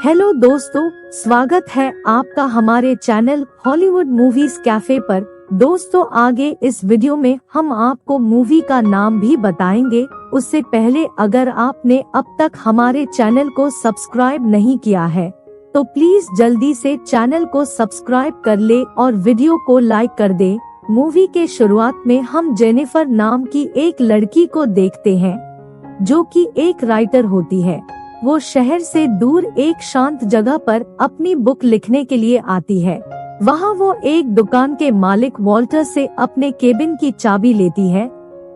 Hello दोस्तों, स्वागत है आपका हमारे चैनल हॉलीवुड मूवीज कैफे पर। दोस्तों, आगे इस वीडियो में हम आपको मूवी का नाम भी बताएंगे। उससे पहले अगर आपने अब तक हमारे चैनल को सब्सक्राइब नहीं किया है तो प्लीज जल्दी से चैनल को सब्सक्राइब कर ले और वीडियो को लाइक कर दे। मूवी के शुरुआत में हम जेनिफर नाम की एक लड़की को देखते हैं जो कि एक राइटर होती है। वो शहर से दूर एक शांत जगह पर अपनी बुक लिखने के लिए आती है। वहाँ वो एक दुकान के मालिक वॉल्टर से अपने केबिन की चाबी लेती है।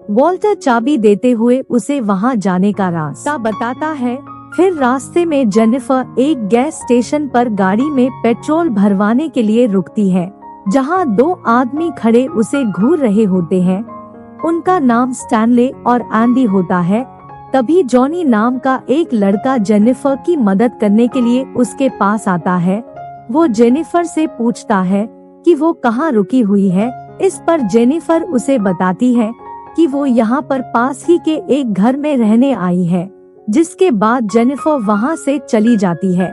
वॉल्टर चाबी देते हुए उसे वहाँ जाने का रास्ता बताता है। फिर रास्ते में जेनिफर एक गैस स्टेशन पर गाड़ी में पेट्रोल भरवाने के लिए रुकती है, जहाँ दो आदमी खड़े उसे घूर रहे होते हैं। उनका नाम स्टैनले और एंडी होता है। तभी जॉनी नाम का एक लड़का जेनिफर की मदद करने के लिए उसके पास आता है। वो जेनिफर से पूछता है कि वो कहाँ रुकी हुई है। इस पर जेनिफर उसे बताती है कि वो यहाँ पर पास ही के एक घर में रहने आई है, जिसके बाद जेनिफर वहाँ से चली जाती है।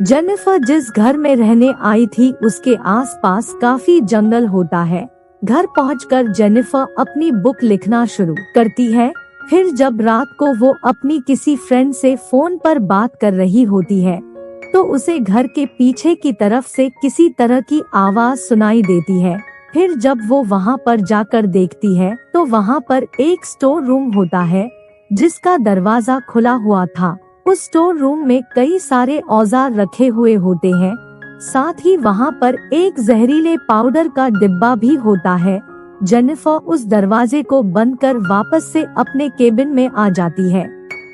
जेनिफर जिस घर में रहने आई थी उसके आसपास काफी जंगल होता है। घर पहुंचकर जेनिफर अपनी बुक लिखना शुरू करती है। फिर जब रात को वो अपनी किसी फ्रेंड से फोन पर बात कर रही होती है तो उसे घर के पीछे की तरफ से किसी तरह की आवाज सुनाई देती है। फिर जब वो वहाँ पर जाकर देखती है तो वहाँ पर एक स्टोर रूम होता है जिसका दरवाजा खुला हुआ था। उस स्टोर रूम में कई सारे औजार रखे हुए होते हैं। साथ ही वहाँ पर एक जहरीले पाउडर का डिब्बा भी होता है। जेनिफर उस दरवाजे को बंद कर वापस से अपने केबिन में आ जाती है।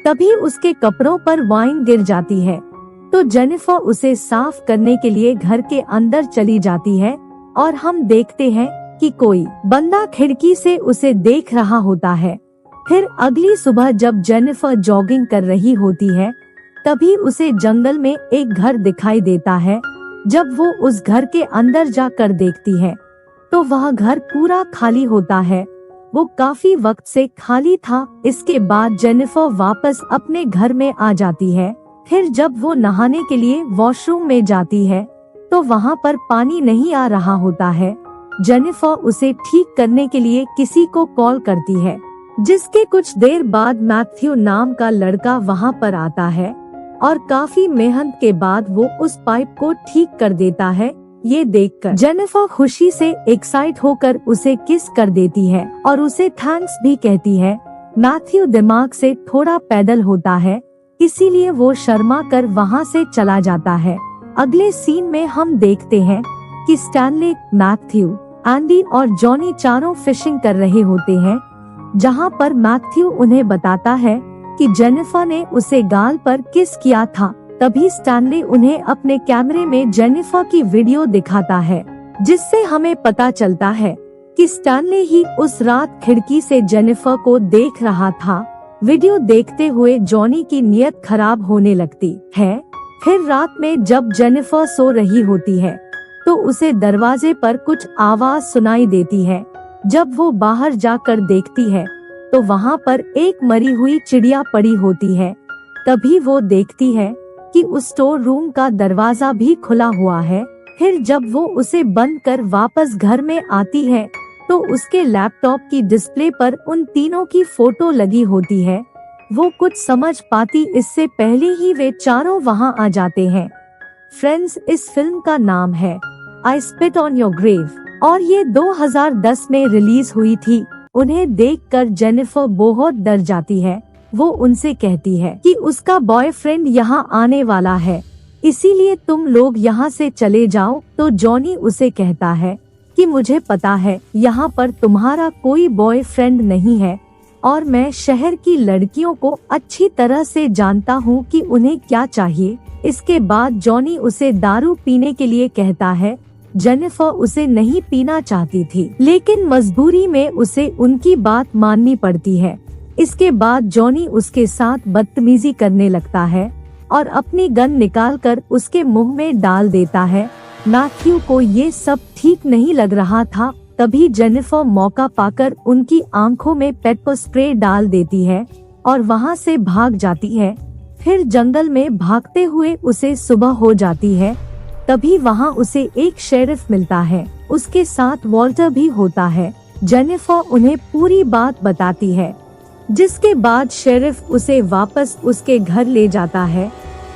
तभी उसके कपड़ों पर वाइन गिर जाती है तो जेनिफर उसे साफ करने के लिए घर के अंदर चली जाती है और हम देखते हैं कि कोई बंदा खिड़की से उसे देख रहा होता है। फिर अगली सुबह जब जेनिफर जॉगिंग कर रही होती है तभी उसे जंगल में एक घर दिखाई देता है। जब वो उस घर के अंदर जाकर देखती है तो वह घर पूरा खाली होता है। वो काफी वक्त से खाली था। इसके बाद जेनिफर वापस अपने घर में आ जाती है। फिर जब वो नहाने के लिए वॉशरूम में जाती है तो वहाँ पर पानी नहीं आ रहा होता है। जेनिफर उसे ठीक करने के लिए किसी को कॉल करती है, जिसके कुछ देर बाद मैथ्यू नाम का लड़का वहाँ पर आता है और काफी मेहनत के बाद वो उस पाइप को ठीक कर देता है। ये देखकर जेनिफर खुशी से एक्साइट होकर उसे किस कर देती है और उसे थैंक्स भी कहती है। मैथ्यू दिमाग से थोड़ा पैदल होता है, इसीलिए वो शर्मा कर वहाँ से चला जाता है। अगले सीन में हम देखते हैं कि स्टैनले, मैथ्यू, एंडी और जॉनी चारों फिशिंग कर रहे होते हैं, जहाँ पर मैथ्यू उन्हें बताता है कि जेनिफर ने उसे गाल पर किस किया था। तभी स्टैनले उन्हें अपने कैमरे में जेनिफर की वीडियो दिखाता है, जिससे हमें पता चलता है कि स्टैनले ही उस रात खिड़की से जेनिफर को देख रहा था। वीडियो देखते हुए जॉनी की नीयत खराब होने लगती है। फिर रात में जब जेनिफर सो रही होती है तो उसे दरवाजे पर कुछ आवाज सुनाई देती है। जब वो बाहर जाकर देखती है तो वहाँ पर एक मरी हुई चिड़िया पड़ी होती है। तभी वो देखती है कि उस स्टोर रूम का दरवाजा भी खुला हुआ है। फिर जब वो उसे बंद कर वापस घर में आती है तो उसके लैपटॉप की डिस्प्ले पर उन तीनों की फोटो लगी होती है। वो कुछ समझ पाती इससे पहले ही वे चारों वहाँ आ जाते हैं। फ्रेंड्स, इस फिल्म का नाम है I spit on your grave और ये 2010 में रिलीज हुई थी। उन्हें देखकर जेनिफर बहुत डर जाती है। वो उनसे कहती है कि उसका बॉयफ्रेंड यहाँ आने वाला है, इसीलिए तुम लोग यहाँ से चले जाओ। तो जॉनी उसे कहता है कि मुझे पता है यहाँ पर तुम्हारा कोई बॉयफ्रेंड नहीं है और मैं शहर की लड़कियों को अच्छी तरह से जानता हूँ कि उन्हें क्या चाहिए। इसके बाद जॉनी उसे दारू पीने के लिए कहता है। जेनिफर उसे नहीं पीना चाहती थी, लेकिन मजबूरी में उसे उनकी बात माननी पड़ती है। इसके बाद जॉनी उसके साथ बदतमीजी करने लगता है और अपनी गन निकालकर उसके मुंह में डाल देता है। मैथ्यू को ये सब ठीक नहीं लग रहा था। तभी जेनिफर मौका पाकर उनकी आंखों में पेपर स्प्रे डाल देती है और वहाँ से भाग जाती है। फिर जंगल में भागते हुए उसे सुबह हो जाती है। तभी वहाँ उसे एक शेरिफ मिलता है, उसके साथ वॉल्टर भी होता है। जेनिफर उन्हें पूरी बात बताती है, जिसके बाद शेरिफ उसे वापस उसके घर ले जाता है।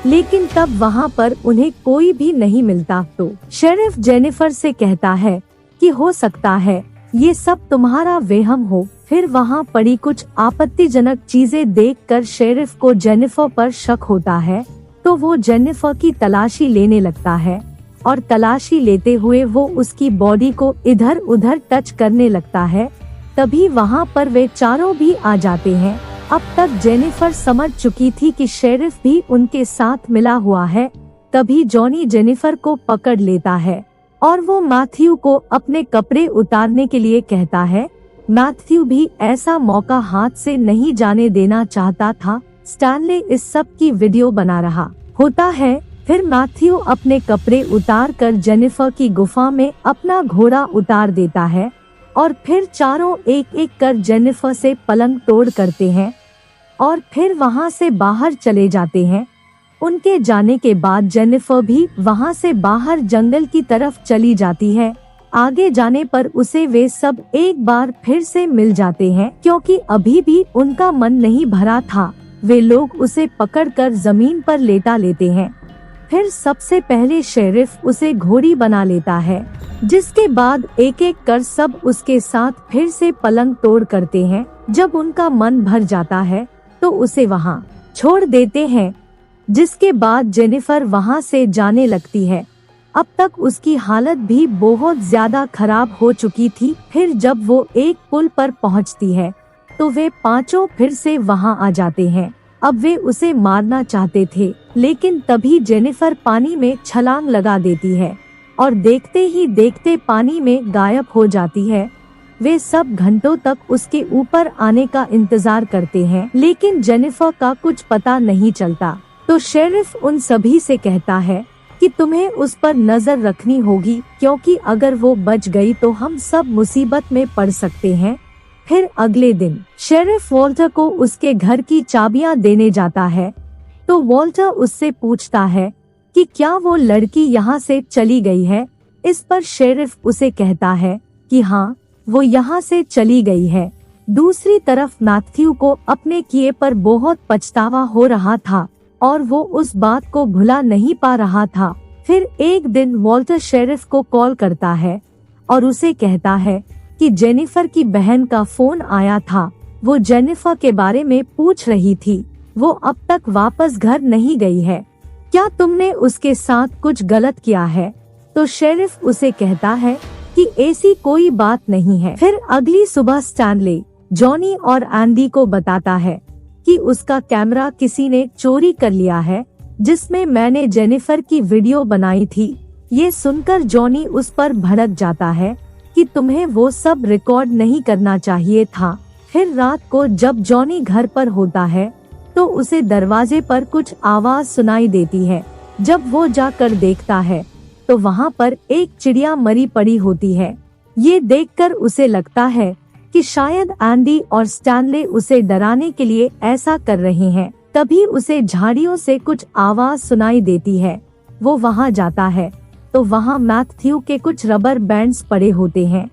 लेकिन तब वहाँ पर उन्हें कोई भी नहीं मिलता। तो शेरिफ जेनिफर से कहता है कि हो सकता है ये सब तुम्हारा वहम हो। फिर वहाँ पड़ी कुछ आपत्तिजनक चीजें देखकर शेरिफ को जेनिफर पर शक होता है, तो वो जेनिफर की तलाशी लेने लगता है और तलाशी लेते हुए वो उसकी बॉडी को इधर उधर टच करने लगता है। तभी वहाँ पर वे चारों भी आ जाते हैं। अब तक जेनिफर समझ चुकी थी कि शेरिफ भी उनके साथ मिला हुआ है। तभी जॉनी जेनिफर को पकड़ लेता है और वो मैथ्यू को अपने कपड़े उतारने के लिए कहता है। मैथ्यू भी ऐसा मौका हाथ से नहीं जाने देना चाहता था। स्टैनले इस सब की वीडियो बना रहा होता है। फिर मैथ्यू अपने कपड़े उतार कर जेनिफर की गुफा में अपना घोड़ा उतार देता है और फिर चारों एक एक कर जेनिफर से पलंग तोड़ करते हैं और फिर वहां से बाहर चले जाते हैं। उनके जाने के बाद जेनिफर भी वहां से बाहर जंगल की तरफ चली जाती है। आगे जाने पर उसे वे सब एक बार फिर से मिल जाते हैं, क्योंकि अभी भी उनका मन नहीं भरा था। वे लोग उसे पकड़कर जमीन पर लेटा लेते हैं। फिर सबसे पहले शेरिफ उसे घोड़ी बना लेता है, जिसके बाद एक एक कर सब उसके साथ फिर से पलंग तोड़ करते हैं। जब उनका मन भर जाता है तो उसे वहां छोड़ देते हैं, जिसके बाद जेनिफर वहां से जाने लगती है। अब तक उसकी हालत भी बहुत ज्यादा खराब हो चुकी थी। फिर जब वो एक पुल पर पहुंचती है तो वे पांचों फिर से वहां आ जाते हैं। अब वे उसे मारना चाहते थे, लेकिन तभी जेनिफर पानी में छलांग लगा देती है और देखते ही देखते पानी में गायब हो जाती है। वे सब घंटों तक उसके ऊपर आने का इंतजार करते हैं, लेकिन जेनिफर का कुछ पता नहीं चलता। तो शेरिफ उन सभी से कहता है कि तुम्हें उस पर नजर रखनी होगी, क्योंकि अगर वो बच गई तो हम सब मुसीबत में पड़ सकते हैं। फिर अगले दिन शेरिफ वॉल्टर को उसके घर की चाबियां देने जाता है। तो वॉल्टर उससे पूछता है कि क्या वो लड़की यहाँ से चली गई है। इस पर शेरिफ उसे कहता है कि हाँ, वो यहाँ से चली गई है। दूसरी तरफ मैथ्यू को अपने किए पर बहुत पछतावा हो रहा था और वो उस बात को भुला नहीं पा रहा था। फिर एक दिन वॉल्टर शेरिफ को कॉल करता है और उसे कहता है कि जेनिफर की बहन का फोन आया था। वो जेनिफर के बारे में पूछ रही थी। वो अब तक वापस घर नहीं गई है। क्या तुमने उसके साथ कुछ गलत किया है? तो शेरिफ उसे कहता है कि ऐसी कोई बात नहीं है। फिर अगली सुबह स्टैनले जॉनी और एंडी को बताता है कि उसका कैमरा किसी ने चोरी कर लिया है, जिसमें मैंने जेनिफर की वीडियो बनाई थी। ये सुनकर जॉनी उस पर भड़क जाता है कि तुम्हें वो सब रिकॉर्ड नहीं करना चाहिए था। फिर रात को जब जॉनी घर पर होता है तो उसे दरवाजे पर कुछ आवाज सुनाई देती है। जब वो जाकर देखता है तो वहाँ पर एक चिड़िया मरी पड़ी होती है। ये देखकर उसे लगता है कि शायद एंडी और स्टैनले उसे डराने के लिए ऐसा कर रहे हैं। तभी उसे झाड़ियों से कुछ आवाज सुनाई देती है। वो वहाँ जाता है तो वहाँ मैथ्यू के कुछ रबर बैंड्स पड़े होते हैं,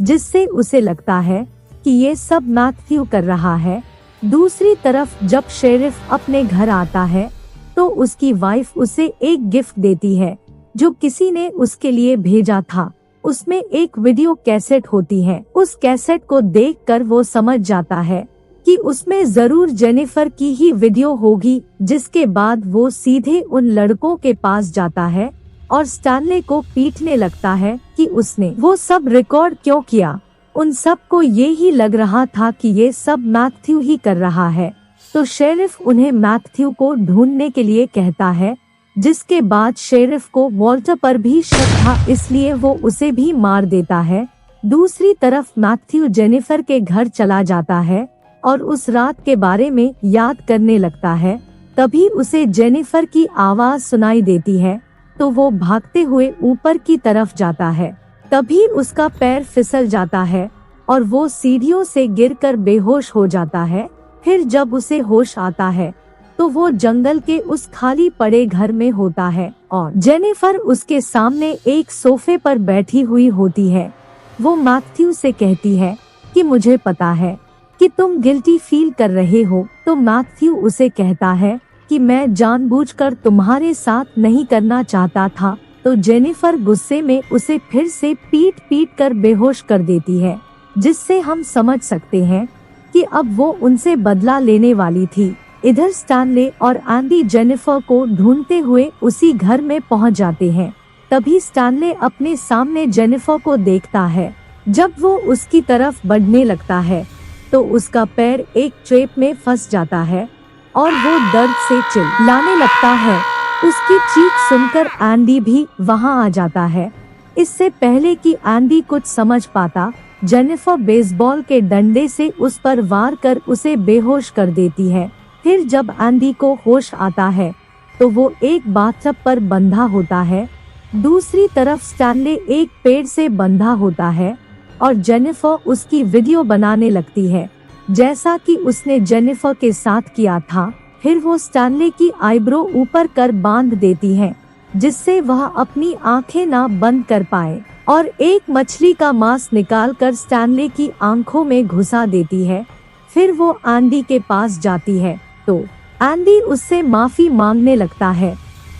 जिससे उसे लगता है कि ये सब मैथ्यू कर रहा है। दूसरी तरफ जब शेरिफ अपने घर आता है तो उसकी वाइफ उसे एक गिफ्ट देती है जो किसी ने उसके लिए भेजा था। उसमें एक वीडियो कैसेट होती है। उस कैसेट को देखकर वो समझ जाता है कि उसमें जरूर जेनिफर की ही वीडियो होगी। जिसके बाद वो सीधे उन लड़कों के पास जाता है और स्टैनले को पीटने लगता है कि उसने वो सब रिकॉर्ड क्यों किया। उन सब को ये ही लग रहा था कि ये सब मैथ्यू ही कर रहा है। तो शेरिफ उन्हें मैथ्यू को ढूंढने के लिए कहता है, जिसके बाद शेरिफ को वॉल्टर पर भी शक था, इसलिए वो उसे भी मार देता है। दूसरी तरफ मैथ्यू जेनिफर के घर चला जाता है और उस रात के बारे में याद करने लगता है। तभी उसे जेनिफर की आवाज सुनाई देती है तो वो भागते हुए ऊपर की तरफ जाता है। तभी उसका पैर फिसल जाता है और वो सीढ़ियों से गिरकर बेहोश हो जाता है। फिर जब उसे होश आता है तो वो जंगल के उस खाली पड़े घर में होता है और जेनिफर उसके सामने एक सोफे पर बैठी हुई होती है। वो मैथ्यू से कहती है कि मुझे पता है कि तुम गिल्टी फील कर रहे हो। तो मैथ्यू उसे कहता है कि मैं जानबूझकर तुम्हारे साथ नहीं करना चाहता था। तो जेनिफर गुस्से में उसे फिर से पीट पीट कर बेहोश कर देती है, जिससे हम समझ सकते हैं कि अब वो उनसे बदला लेने वाली थी। इधर स्टैनले और एंडी जेनिफर को ढूंढते हुए उसी घर में पहुंच जाते हैं। तभी स्टैनले अपने सामने जेनिफर को देखता है। जब वो उसकी तरफ बढ़ने लगता है तो उसका पैर एक ट्रैप में फंस जाता है और वो दर्द से चिल्लाने लगता है। उसकी चीख सुनकर एंडी भी वहां आ जाता है। इससे पहले कि एंडी कुछ समझ पाता, जेनिफर बेसबॉल के डंडे से उस पर वार कर उसे बेहोश कर देती है। फिर जब एंडी को होश आता है तो वो एक बाथटब पर बंधा होता है। दूसरी तरफ स्टैनले एक पेड़ से बंधा होता है और जेनिफर उसकी वीडियो बनाने लगती है, जैसा कि उसने जेनिफर के साथ किया था। फिर वो स्टैनले की आईब्रो ऊपर कर बांध देती है, जिससे वह अपनी आंखें ना बंद कर पाए, और एक मछली का मांस निकालकर स्टैनले की आंखों में घुसा देती है। फिर वो एंडी के पास जाती है तो एंडी उससे माफी मांगने लगता है।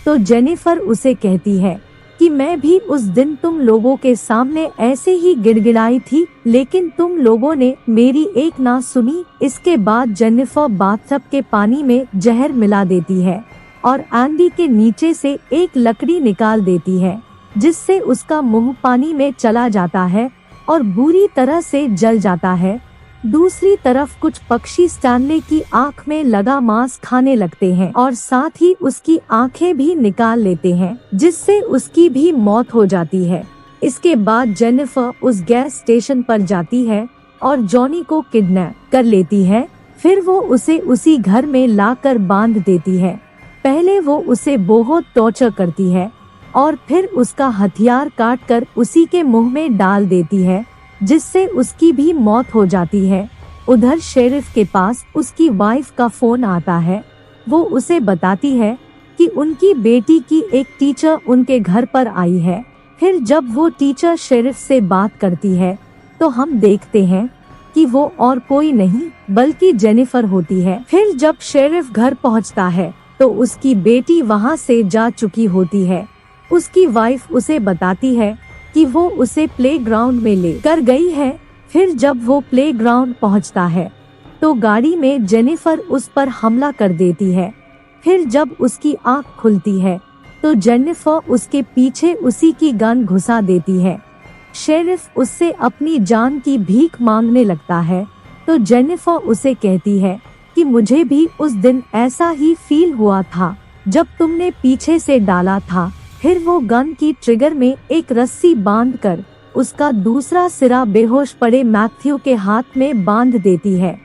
तो जेनिफर उसे कहती है कि मैं भी उस दिन तुम लोगों के सामने ऐसे ही गिड़गिड़ाई थी, लेकिन तुम लोगों ने मेरी एक ना सुनी। इसके बाद जेनिफर बाथटब के पानी में जहर मिला देती है और एंडी के नीचे से एक लकड़ी निकाल देती है, जिससे उसका मुंह पानी में चला जाता है और बुरी तरह से जल जाता है। दूसरी तरफ कुछ पक्षी स्टैनले की आंख में लगा मांस खाने लगते हैं और साथ ही उसकी आंखें भी निकाल लेते हैं, जिससे उसकी भी मौत हो जाती है। इसके बाद जेनिफर उस गैस स्टेशन पर जाती है और जॉनी को किडनैप कर लेती है। फिर वो उसे उसी घर में लाकर बांध देती है। पहले वो उसे बहुत टॉर्चर करती है और फिर उसका हथियार काट कर उसी के मुंह में डाल देती है, जिससे उसकी भी मौत हो जाती है। उधर शेरिफ के पास उसकी वाइफ का फोन आता है। वो उसे बताती है कि उनकी बेटी की एक टीचर उनके घर पर आई है। फिर जब वो टीचर शेरिफ से बात करती है तो हम देखते हैं कि वो और कोई नहीं बल्कि जेनिफर होती है। फिर जब शेरिफ घर पहुंचता है तो उसकी बेटी वहां से जा चुकी होती है। उसकी वाइफ उसे बताती है कि वो उसे प्लेग्राउंड में ले कर गई है। फिर जब वो प्लेग्राउंड पहुंचता है तो गाड़ी में जेनिफर उस पर हमला कर देती है। फिर जब उसकी आंख खुलती है तो जेनिफर उसके पीछे उसी की गन घुसा देती है। शेरिफ उससे अपनी जान की भीख मांगने लगता है तो जेनिफर उसे कहती है कि मुझे भी उस दिन ऐसा ही फील हुआ था जब तुमने पीछे से डाला था। फिर वो गन की ट्रिगर में एक रस्सी बांधकर उसका दूसरा सिरा बेहोश पड़े मैथ्यू के हाथ में बांध देती है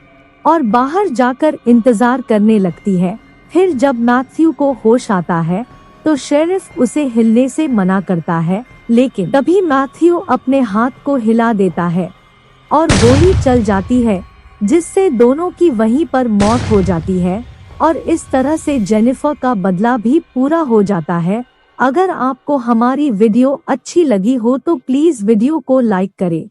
और बाहर जाकर इंतजार करने लगती है। फिर जब मैथ्यू को होश आता है तो शेरिफ उसे हिलने से मना करता है, लेकिन तभी मैथ्यू अपने हाथ को हिला देता है और गोली चल जाती है, जिससे दोनों की वहीं पर मौत हो जाती है और इस तरह से जेनिफर का बदला भी पूरा हो जाता है। अगर आपको हमारी वीडियो अच्छी लगी हो तो प्लीज वीडियो को लाइक करें।